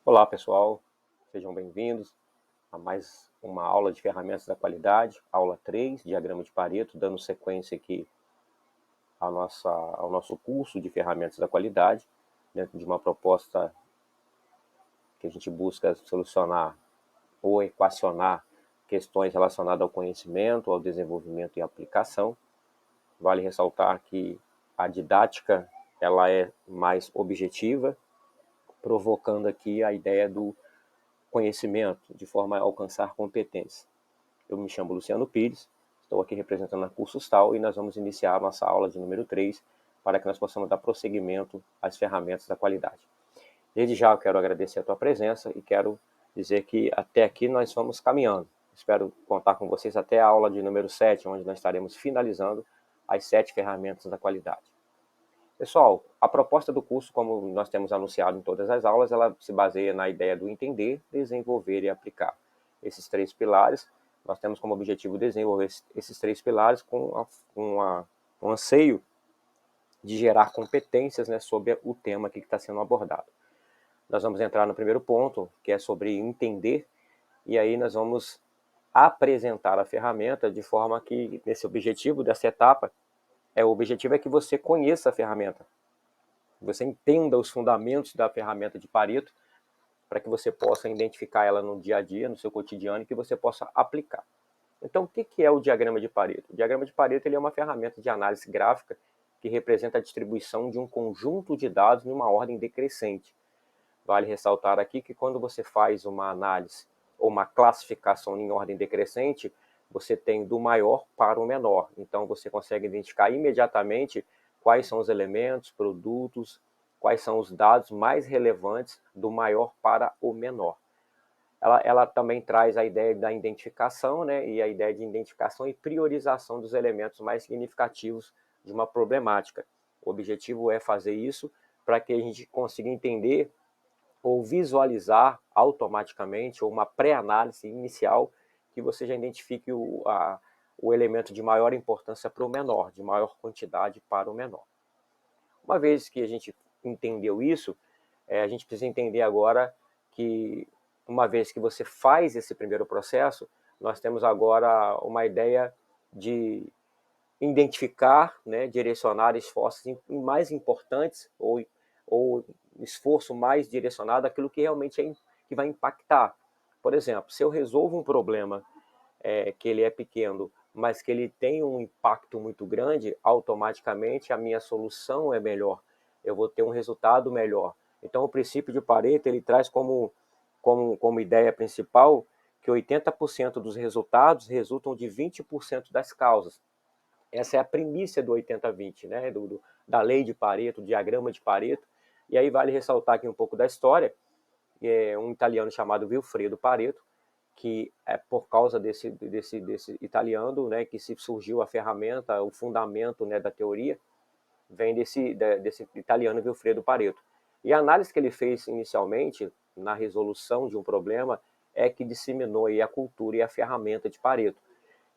Olá pessoal, sejam bem-vindos a mais uma aula de ferramentas da qualidade, aula 3, diagrama de Pareto, dando sequência aqui ao nosso curso de ferramentas da qualidade, dentro de uma proposta que a gente busca solucionar ou equacionar questões relacionadas ao conhecimento, ao desenvolvimento e aplicação. Vale ressaltar que a didática ela é mais objetiva, provocando aqui a ideia do conhecimento, de forma a alcançar competência. Eu me chamo Luciano Pires, estou aqui representando a Cursos Tal e nós vamos iniciar a nossa aula de número 3 para que nós possamos dar prosseguimento às ferramentas da qualidade. Desde já eu quero agradecer a tua presença e quero dizer que até aqui nós vamos caminhando. Espero contar com vocês até a aula de número 7, onde nós estaremos finalizando as 7 ferramentas da qualidade. Pessoal, a proposta do curso, como nós temos anunciado em todas as aulas, ela se baseia na ideia do entender, desenvolver e aplicar. Esses 3 pilares, nós temos como objetivo desenvolver esses 3 pilares com um anseio de gerar competências, né, sobre o tema que está sendo abordado. Nós vamos entrar no primeiro ponto, que é sobre entender, e aí nós vamos apresentar a ferramenta de forma que, nesse objetivo dessa etapa, o objetivo é que você conheça a ferramenta, você entenda os fundamentos da ferramenta de Pareto, para que você possa identificar ela no dia a dia, no seu cotidiano, e que você possa aplicar. Então, o que é o diagrama de Pareto? O diagrama de Pareto ele é uma ferramenta de análise gráfica que representa a distribuição de um conjunto de dados em uma ordem decrescente. Vale ressaltar aqui que quando você faz uma análise ou uma classificação em ordem decrescente, você tem do maior para o menor. Então, você consegue identificar imediatamente quais são os elementos, produtos, quais são os dados mais relevantes do maior para o menor. Ela também traz a ideia da identificação, né, e a ideia de identificação e priorização dos elementos mais significativos de uma problemática. O objetivo é fazer isso para que a gente consiga entender ou visualizar automaticamente, ou uma pré-análise inicial, que você já identifique o elemento de maior importância para o menor, de maior quantidade para o menor. Uma vez que a gente entendeu isso, a gente precisa entender agora que, uma vez que você faz esse primeiro processo, nós temos agora uma ideia de identificar, né, direcionar esforços mais importantes ou esforço mais direcionado àquilo que realmente que vai impactar. Por exemplo, se eu resolvo um problema que ele é pequeno, mas que ele tem um impacto muito grande, automaticamente a minha solução é melhor, eu vou ter um resultado melhor. Então, o princípio de Pareto ele traz como ideia principal que 80% dos resultados resultam de 20% das causas. Essa é a primícia do 80-20, né? Da lei de Pareto, do diagrama de Pareto. E aí vale ressaltar aqui um pouco da história. Um italiano chamado Vilfredo Pareto, que é por causa desse italiano, né, que se surgiu a ferramenta, o fundamento, né, da teoria, vem desse italiano Vilfredo Pareto. E a análise que ele fez inicialmente na resolução de um problema é que disseminou aí a cultura e a ferramenta de Pareto,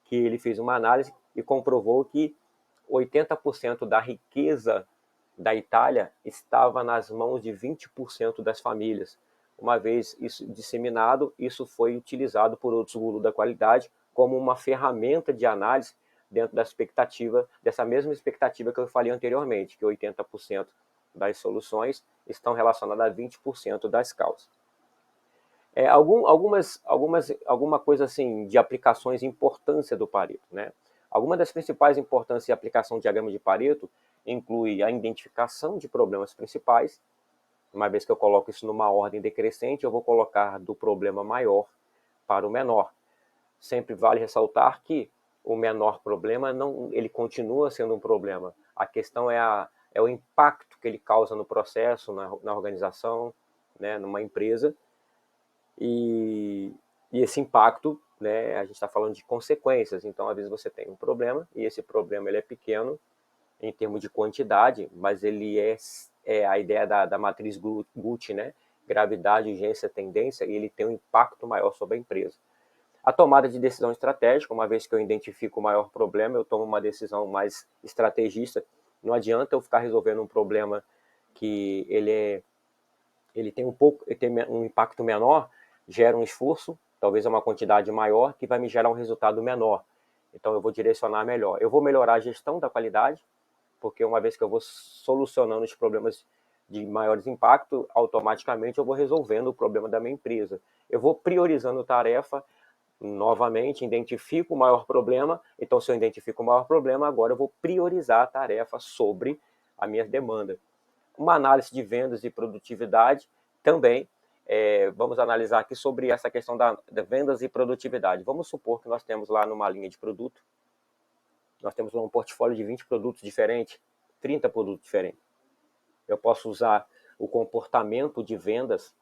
que ele fez uma análise e comprovou que 80% da riqueza da Itália estava nas mãos de 20% das famílias. Uma vez isso disseminado, isso foi utilizado por outros gurus da qualidade como uma ferramenta de análise dentro da expectativa, dessa mesma expectativa que eu falei anteriormente, que 80% das soluções estão relacionadas a 20% das causas. Alguma coisa assim de aplicações e importância do Pareto, né? Alguma das principais importâncias de aplicação do diagrama de Pareto inclui a identificação de problemas principais. Uma vez que eu coloco isso numa ordem decrescente, eu vou colocar do problema maior para o menor. Sempre vale ressaltar que o menor problema ele continua sendo um problema. A questão é o impacto que ele causa no processo, na organização, né, numa empresa. E esse impacto, né, a gente está falando de consequências. Então, às vezes você tem um problema e esse problema ele é pequeno em termos de quantidade, mas ele é a ideia da matriz Gucci, né? Gravidade, urgência, tendência, e ele tem um impacto maior sobre a empresa. A tomada de decisão estratégica, uma vez que eu identifico o maior problema, eu tomo uma decisão mais estrategista. Não adianta eu ficar resolvendo um problema que ele ele tem um impacto menor, gera um esforço, talvez uma quantidade maior, que vai me gerar um resultado menor. Então eu vou direcionar melhor. Eu vou melhorar a gestão da qualidade, porque uma vez que eu vou solucionando os problemas de maiores impacto, automaticamente eu vou resolvendo o problema da minha empresa. Eu vou priorizando tarefa, novamente, identifico o maior problema, então se eu identifico o maior problema, agora eu vou priorizar a tarefa sobre a minha demanda. Uma análise de vendas e produtividade também, vamos analisar aqui sobre essa questão da vendas e produtividade. Vamos supor que nós temos lá numa linha de produto, nós temos lá um portfólio de 20 produtos diferentes, 30 produtos diferentes. Eu posso usar o comportamento de vendas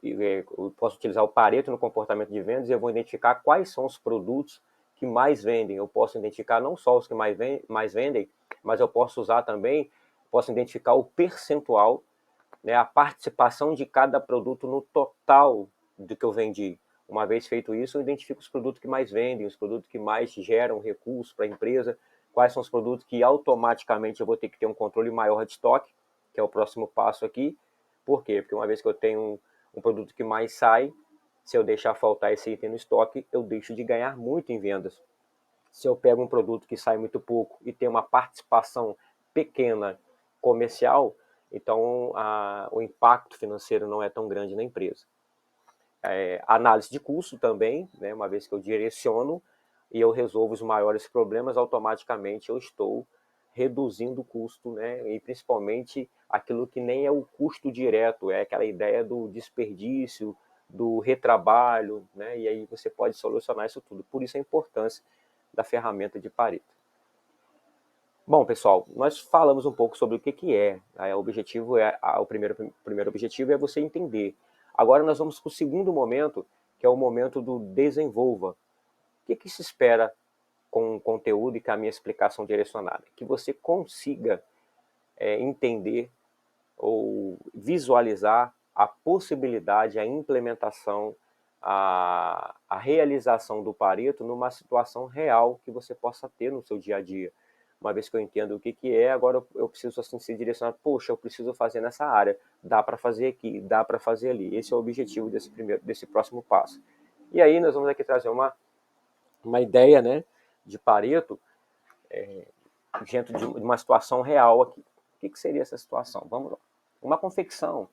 eu posso utilizar o Pareto no comportamento de vendas e eu vou identificar quais são os produtos que mais vendem. Eu posso identificar não só os que mais vendem, mas eu posso usar também, posso identificar o percentual, né, a participação de cada produto no total do que eu vendi. Uma vez feito isso, eu identifico os produtos que mais vendem, os produtos que mais geram recursos para a empresa, quais são os produtos que automaticamente eu vou ter que ter um controle maior de estoque, que é o próximo passo aqui. Por quê? Porque uma vez que eu tenho um produto que mais sai, se eu deixar faltar esse item no estoque, eu deixo de ganhar muito em vendas. Se eu pego um produto que sai muito pouco e tem uma participação pequena comercial, então o impacto financeiro não é tão grande na empresa. Análise de custo também, né, uma vez que eu direciono e eu resolvo os maiores problemas, automaticamente eu estou reduzindo o custo, né, e principalmente aquilo que nem é o custo direto, é aquela ideia do desperdício, do retrabalho, né, e aí você pode solucionar isso tudo. Por isso a importância da ferramenta de Pareto. Bom, pessoal, nós falamos um pouco sobre o que é. O objetivo o primeiro objetivo é você entender. Agora nós vamos para o segundo momento, que é o momento do desenvolva. O que se espera com o conteúdo e com a minha explicação direcionada? Que você consiga entender ou visualizar a possibilidade, a implementação, a realização do Pareto numa situação real que você possa ter no seu dia a dia. Uma vez que eu entendo o que é, agora eu preciso assim ser direcionado, poxa, eu preciso fazer nessa área, dá para fazer aqui, dá para fazer ali. Esse é o objetivo desse próximo passo. E aí nós vamos aqui trazer uma ideia, né, de Pareto, dentro de uma situação real aqui. O que seria essa situação? Vamos lá. Uma confecção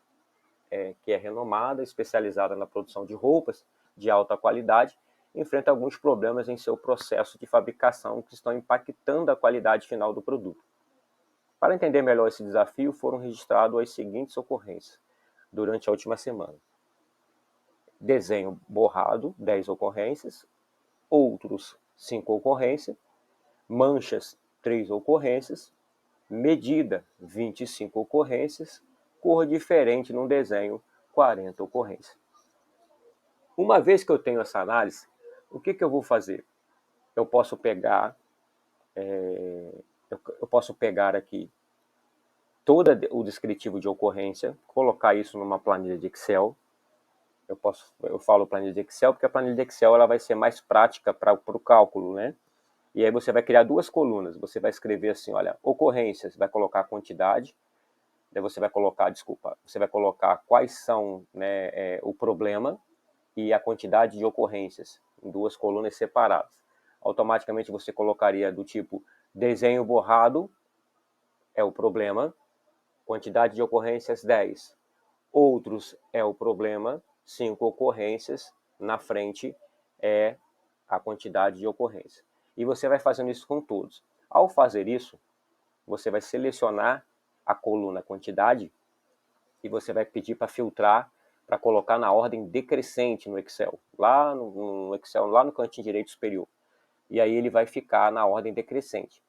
que é renomada, especializada na produção de roupas de alta qualidade, enfrenta alguns problemas em seu processo de fabricação que estão impactando a qualidade final do produto. Para entender melhor esse desafio, foram registradas as seguintes ocorrências durante a última semana. Desenho borrado, 10 ocorrências, outros 5 ocorrências, manchas, 3 ocorrências, medida, 25 ocorrências, cor diferente no desenho, 40 ocorrências. Uma vez que eu tenho essa análise, o que eu vou fazer? Eu posso pegar, eu posso pegar aqui todo o descritivo de ocorrência, colocar isso numa planilha de Excel. Eu falo planilha de Excel porque a planilha de Excel ela vai ser mais prática para o cálculo, né? E aí você vai criar duas colunas. Você vai escrever assim, olha, ocorrências, vai colocar a quantidade, daí você vai colocar, você vai colocar quais são, né, o problema e a quantidade de ocorrências em duas colunas separadas. Automaticamente você colocaria do tipo desenho borrado é o problema, quantidade de ocorrências 10. Outros é o problema, 5 ocorrências, na frente é a quantidade de ocorrência. E você vai fazendo isso com todos. Ao fazer isso, você vai selecionar a coluna quantidade e você vai pedir para filtrar, para colocar na ordem decrescente no Excel, lá no Excel, lá no cantinho direito superior. E aí ele vai ficar na ordem decrescente.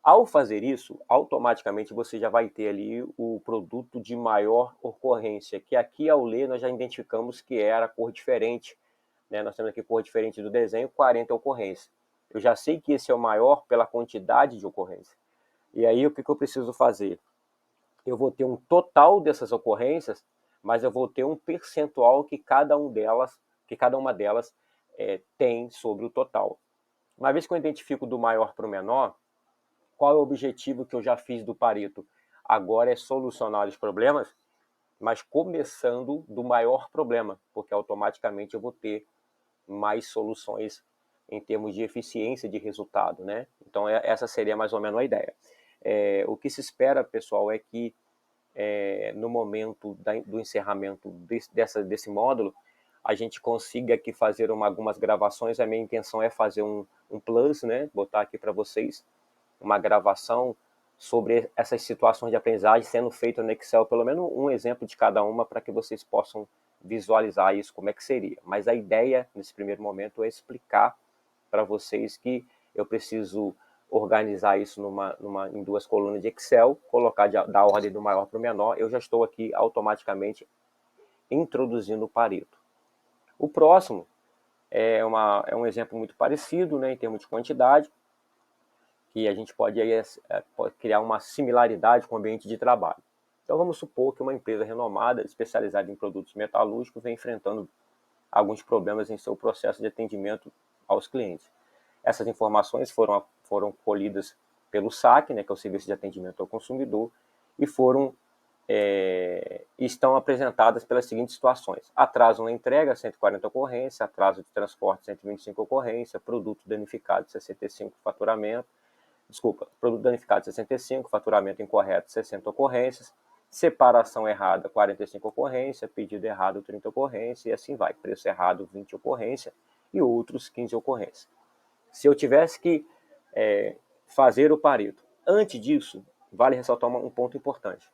Ao fazer isso, automaticamente você já vai ter ali o produto de maior ocorrência, que aqui ao ler nós já identificamos que era a cor diferente, né? Nós temos aqui cor diferente do desenho, 40 ocorrências. Eu já sei que esse é o maior pela quantidade de ocorrência. E aí o que eu preciso fazer? Eu vou ter um total dessas ocorrências, mas eu vou ter um percentual que cada uma delas tem sobre o total. Uma vez que eu identifico do maior para o menor, qual é o objetivo que eu já fiz do Pareto? Agora é solucionar os problemas mas começando do maior problema, porque automaticamente eu vou ter mais soluções em termos de eficiência de resultado, né? Então essa seria mais ou menos a ideia. O que se espera, pessoal, é que no momento do encerramento desse módulo, a gente consiga aqui fazer algumas gravações. A minha intenção é fazer um plus, né? Botar aqui para vocês uma gravação sobre essas situações de aprendizagem sendo feita no Excel, pelo menos um exemplo de cada uma, para que vocês possam visualizar isso, como é que seria. Mas a ideia, nesse primeiro momento, é explicar para vocês que eu preciso organizar isso em duas colunas de Excel, colocar da ordem do maior para o menor. Eu já estou aqui automaticamente introduzindo o Pareto. O próximo é um exemplo muito parecido, né, em termos de quantidade, que a gente pode criar uma similaridade com o ambiente de trabalho. Então vamos supor que uma empresa renomada, especializada em produtos metalúrgicos, vem enfrentando alguns problemas em seu processo de atendimento aos clientes. Essas informações foram colhidas pelo SAC, né, que é o Serviço de Atendimento ao Consumidor, e estão apresentadas pelas seguintes situações: atraso na entrega, 140 ocorrência; atraso de transporte, 125 ocorrência; produto danificado, 65 faturamento, produto danificado, 65, faturamento incorreto, 60 ocorrências; separação errada, 45 ocorrências; pedido errado, 30 ocorrências, e assim vai. Preço errado, 20 ocorrências, e outros 15 ocorrências. Se eu tivesse que fazer o Pareto, antes disso, vale ressaltar um ponto importante.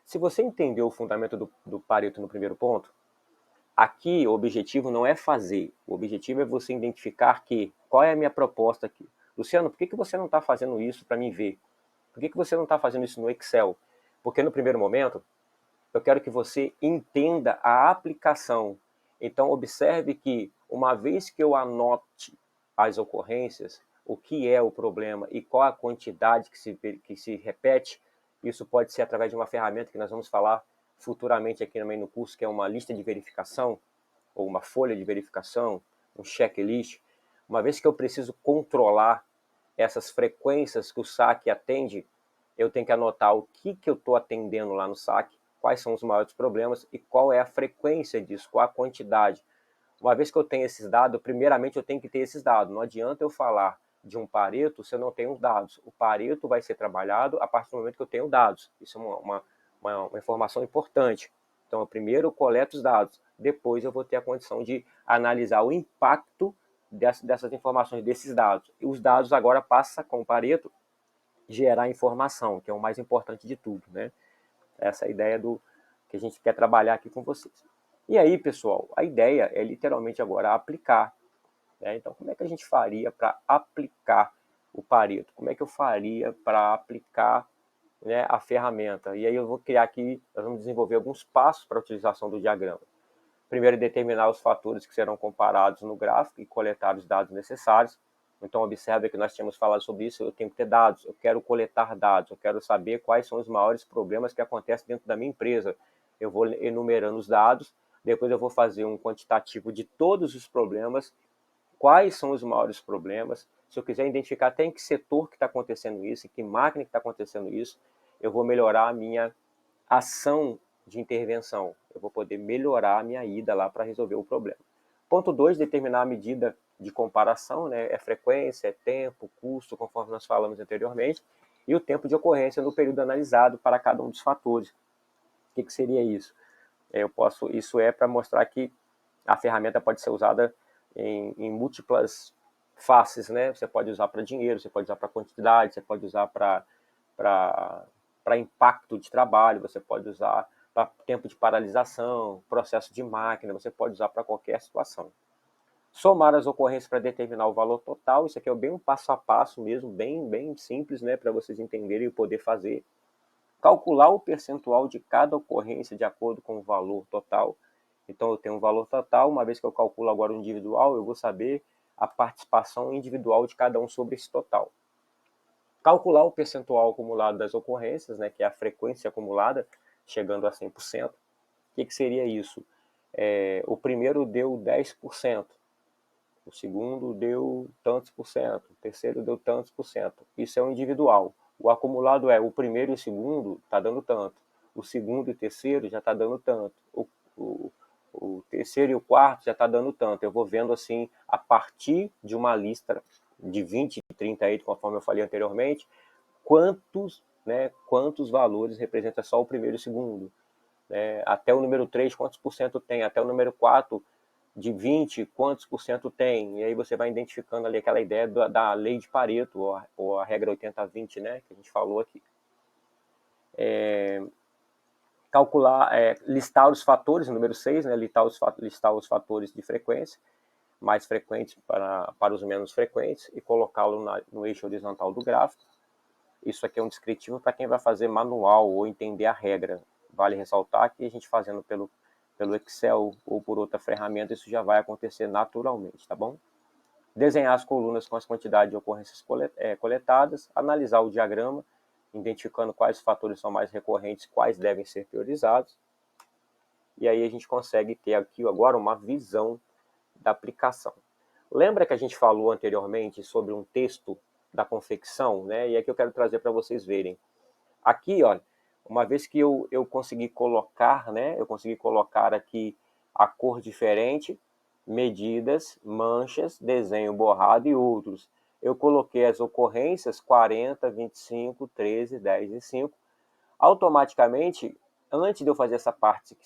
Se você entendeu o fundamento do Pareto no primeiro ponto, aqui o objetivo não é fazer, o objetivo é você identificar qual é a minha proposta aqui. Luciano, por que você não está fazendo isso para mim ver? Por que você não está fazendo isso no Excel? Porque no primeiro momento, eu quero que você entenda a aplicação. Então, observe que, uma vez que eu anote as ocorrências, o que é o problema e qual a quantidade que se repete, isso pode ser através de uma ferramenta que nós vamos falar futuramente aqui também no curso, que é uma lista de verificação, ou uma folha de verificação, um checklist. Uma vez que eu preciso controlar essas frequências que o SAC atende, eu tenho que anotar o que eu estou atendendo lá no SAC, quais são os maiores problemas e qual é a frequência disso, qual a quantidade. Uma vez que eu tenho esses dados, primeiramente eu tenho que ter esses dados. Não adianta eu falar de um Pareto se eu não tenho os dados. O Pareto vai ser trabalhado a partir do momento que eu tenho dados. Isso é uma informação importante. Então, eu primeiro coleto os dados, depois eu vou ter a condição de analisar o impacto dessas informações, desses dados. E os dados agora passam, com o Pareto, gerar informação, que é o mais importante de tudo, né? Essa é a ideia que a gente quer trabalhar aqui com vocês. E aí, pessoal, a ideia é literalmente agora aplicar, né? Então, como é que a gente faria para aplicar o Pareto? Como é que eu faria para aplicar, né, a ferramenta? E aí eu vou criar aqui, nós vamos desenvolver alguns passos para a utilização do diagrama. Primeiro, determinar os fatores que serão comparados no gráfico e coletar os dados necessários. Então, observe que nós tínhamos falado sobre isso. Eu tenho que ter dados, eu quero coletar dados, eu quero saber quais são os maiores problemas que acontecem dentro da minha empresa. Eu vou enumerando os dados, depois eu vou fazer um quantitativo de todos os problemas, quais são os maiores problemas. Se eu quiser identificar até em que setor que está acontecendo isso, em que máquina que está acontecendo isso, eu vou melhorar a minha ação de intervenção. Eu vou poder melhorar a minha ida lá para resolver o problema. Ponto 2, determinar a medida de comparação, né? É frequência, é tempo, custo, conforme nós falamos anteriormente, e o tempo de ocorrência no período analisado para cada um dos fatores. O que seria isso? Isso é para mostrar que a ferramenta pode ser usada em múltiplas faces, né? Você pode usar para dinheiro, você pode usar para quantidade, você pode usar para impacto de trabalho, você pode usar para tempo de paralisação, processo de máquina, você pode usar para qualquer situação. Somar as ocorrências para determinar o valor total, isso aqui é bem um passo a passo mesmo, bem simples, né, para vocês entenderem e poder fazer. Calcular o percentual de cada ocorrência de acordo com o valor total. Então, eu tenho um valor total, uma vez que eu calculo agora o individual, eu vou saber a participação individual de cada um sobre esse total. Calcular o percentual acumulado das ocorrências, né, que é a frequência acumulada, chegando a 100%. O que seria isso? O primeiro deu 10%, o segundo deu tantos por cento, o terceiro deu tantos por cento. Isso é o individual. O acumulado é o primeiro e o segundo está dando tanto. o segundo e o terceiro já está dando tanto, o terceiro e o quarto já está dando tanto. Eu vou vendo assim, a partir de uma lista de 20, 30 aí, conforme eu falei anteriormente, quantos valores representa só o primeiro e o segundo. Até o número 3, quantos por cento tem? Até o número 4, de 20, quantos por cento tem? E aí você vai identificando ali aquela ideia da lei de Pareto, ou a regra 80-20, né, que a gente falou aqui. Calcular, listar os fatores, número 6, né, listar os fatores de frequência, mais frequentes para os menos frequentes, e colocá-lo no eixo horizontal do gráfico. Isso aqui é um descritivo para quem vai fazer manual ou entender a regra. Vale ressaltar que a gente fazendo pelo Excel ou por outra ferramenta, isso já vai acontecer naturalmente, tá bom? Desenhar as colunas com as quantidades de ocorrências coletadas, analisar o diagrama, identificando quais fatores são mais recorrentes, quais devem ser priorizados. E aí a gente consegue ter aqui agora uma visão da aplicação. Lembra que a gente falou anteriormente sobre um texto da confecção, né? E aqui eu quero trazer para vocês verem. Aqui, olha, uma vez que eu consegui colocar, né? Eu consegui colocar aqui a cor diferente, medidas, manchas, desenho borrado e outros. Eu coloquei as ocorrências 40, 25, 13, 10 e 5. Automaticamente, antes de eu fazer essa parte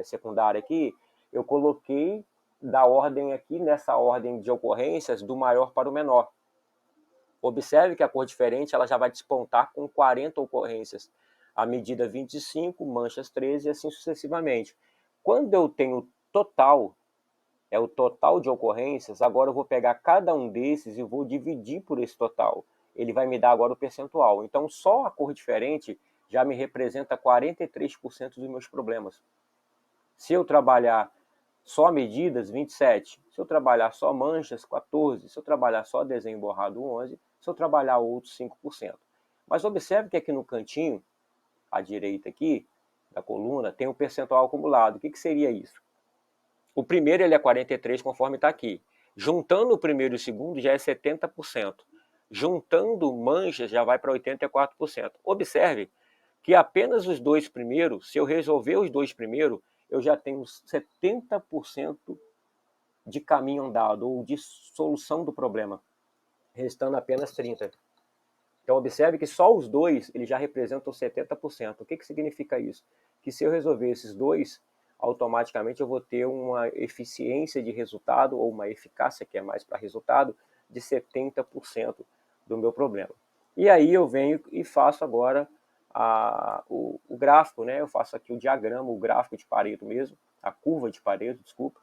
secundária aqui, eu coloquei da ordem aqui, nessa ordem de ocorrências, do maior para o menor. Observe que a cor diferente ela já vai despontar com 40 ocorrências. A medida 25, manchas 13 e assim sucessivamente. Quando eu tenho total, é o total de ocorrências, agora eu vou pegar cada um desses e vou dividir por esse total. Ele vai me dar agora o percentual. Então, só a cor diferente já me representa 43% dos meus problemas. Se eu trabalhar só medidas, 27. Se eu trabalhar só manchas, 14. Se eu trabalhar só desenho borrado, 11. Se eu trabalhar outros, 5%. Mas observe que aqui no cantinho, à direita aqui, da coluna, tem um percentual acumulado. O que seria isso? O primeiro ele é 43, conforme está aqui. Juntando o primeiro e o segundo, já é 70%. Juntando manchas, já vai para 84%. Observe que apenas os dois primeiros, se eu resolver os dois primeiros, eu já tenho 70% de caminho andado, ou de solução do problema, restando apenas 30%. Então, observe que só os dois eles já representam 70%. O que significa isso? Que se eu resolver esses dois, automaticamente eu vou ter uma eficiência de resultado, ou uma eficácia, que é mais para resultado, de 70% do meu problema. E aí eu venho e faço agora o gráfico, né? Eu faço aqui o diagrama, o gráfico de Pareto mesmo, a curva de Pareto, desculpa.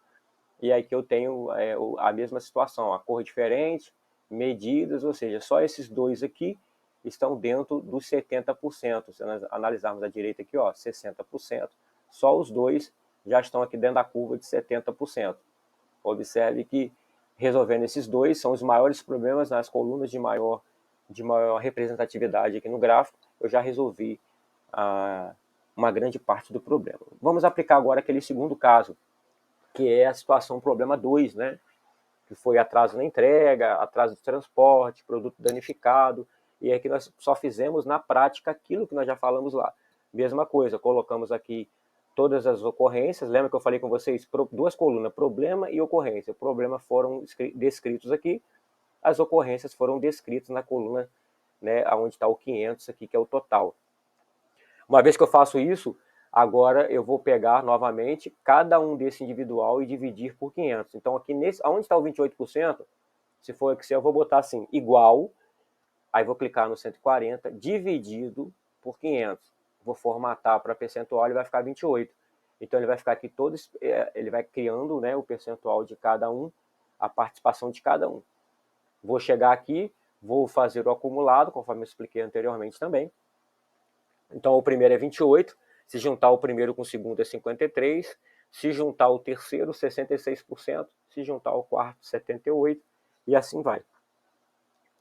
E aí que eu tenho a mesma situação, a cor diferente, medidas, ou seja, só esses dois aqui estão dentro dos 70%. Se nós analisarmos à direita aqui, ó, 60%, só os dois já estão aqui dentro da curva de 70%. Observe que resolvendo esses dois são os maiores problemas nas colunas de maior representatividade aqui no gráfico, eu já resolvi uma grande parte do problema. Vamos aplicar agora aquele segundo caso, que é a situação problema 2, né? Que foi atraso na entrega, atraso de transporte, produto danificado, e aqui nós só fizemos na prática aquilo que nós já falamos lá. Mesma coisa, colocamos aqui todas as ocorrências, lembra que eu falei com vocês, duas colunas, problema e ocorrência. O problema foram descritos aqui, as ocorrências foram descritas na coluna, né, onde está o 500 aqui, que é o total. Uma vez que eu faço isso, agora eu vou pegar novamente cada um desse individual e dividir por 500. Então aqui onde está o 28%, se for Excel, eu vou botar assim, igual, aí vou clicar no 140, dividido por 500. Vou formatar para percentual e vai ficar 28. Então ele vai ficar aqui ele vai criando, né, o percentual de cada um, a participação de cada um. Vou chegar aqui, vou fazer o acumulado, conforme eu expliquei anteriormente também. Então o primeiro é 28, se juntar o primeiro com o segundo é 53, se juntar o terceiro, 66%, se juntar o quarto, 78%, e assim vai.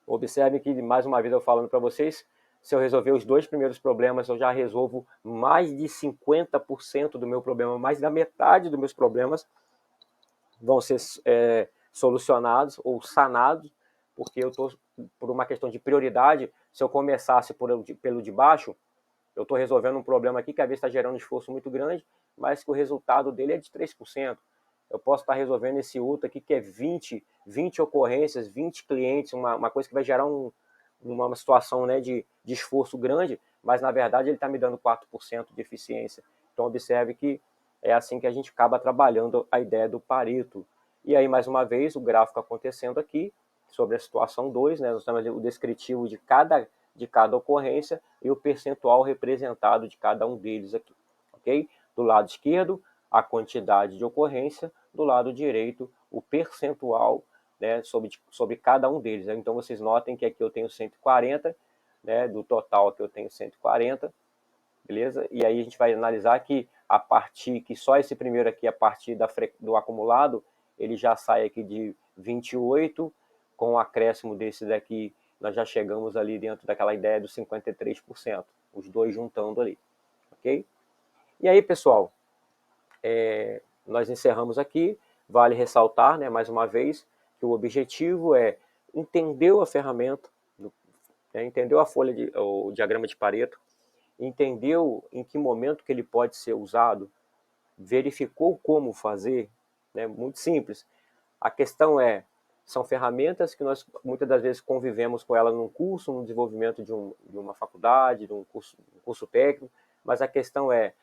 Observe que, mais uma vez eu falando para vocês, se eu resolver os dois primeiros problemas, eu já resolvo mais de 50% do meu problema, mais da metade dos meus problemas vão ser solucionados ou sanados, porque eu estou, por uma questão de prioridade, se eu começasse pelo de baixo, eu estou resolvendo um problema aqui que às vezes está gerando um esforço muito grande, mas que o resultado dele é de 3%. Eu posso estar resolvendo esse outro aqui que é 20 ocorrências, 20 clientes, uma coisa que vai gerar uma situação, né, de esforço grande, mas na verdade ele está me dando 4% de eficiência. Então observe que é assim que a gente acaba trabalhando a ideia do Pareto. E aí, mais uma vez, o gráfico acontecendo aqui, sobre a situação 2, né, nós temos o descritivo de cada ocorrência e o percentual representado de cada um deles aqui, ok? Do lado esquerdo, a quantidade de ocorrência, do lado direito, o percentual, né, sobre cada um deles. Então, vocês notem que aqui eu tenho 140, né, do total aqui eu tenho 140, beleza? E aí a gente vai analisar que a partir, que só esse primeiro aqui, a partir do acumulado, ele já sai aqui de 28, com o acréscimo desse daqui, nós já chegamos ali dentro daquela ideia dos 53%, os dois juntando ali, ok? E aí, pessoal, nós encerramos aqui. Vale ressaltar, né, mais uma vez, que o objetivo é entender a ferramenta, né, entendeu o diagrama de Pareto, entendeu em que momento que ele pode ser usado, verificou como fazer, né, muito simples. A questão são ferramentas que nós muitas das vezes convivemos com elas num curso, no desenvolvimento de uma faculdade, de um curso técnico, mas a questão é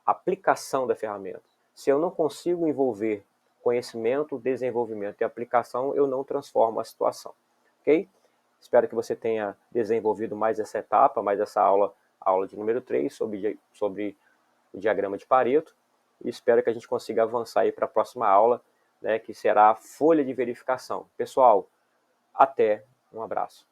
a aplicação da ferramenta. Se eu não consigo envolver conhecimento, desenvolvimento e aplicação, eu não transformo a situação, ok? Espero que você tenha desenvolvido mais essa etapa, mais essa aula de número 3 sobre o diagrama de Pareto, e espero que a gente consiga avançar aí para a próxima aula, né, que será a folha de verificação. Pessoal, até, um abraço.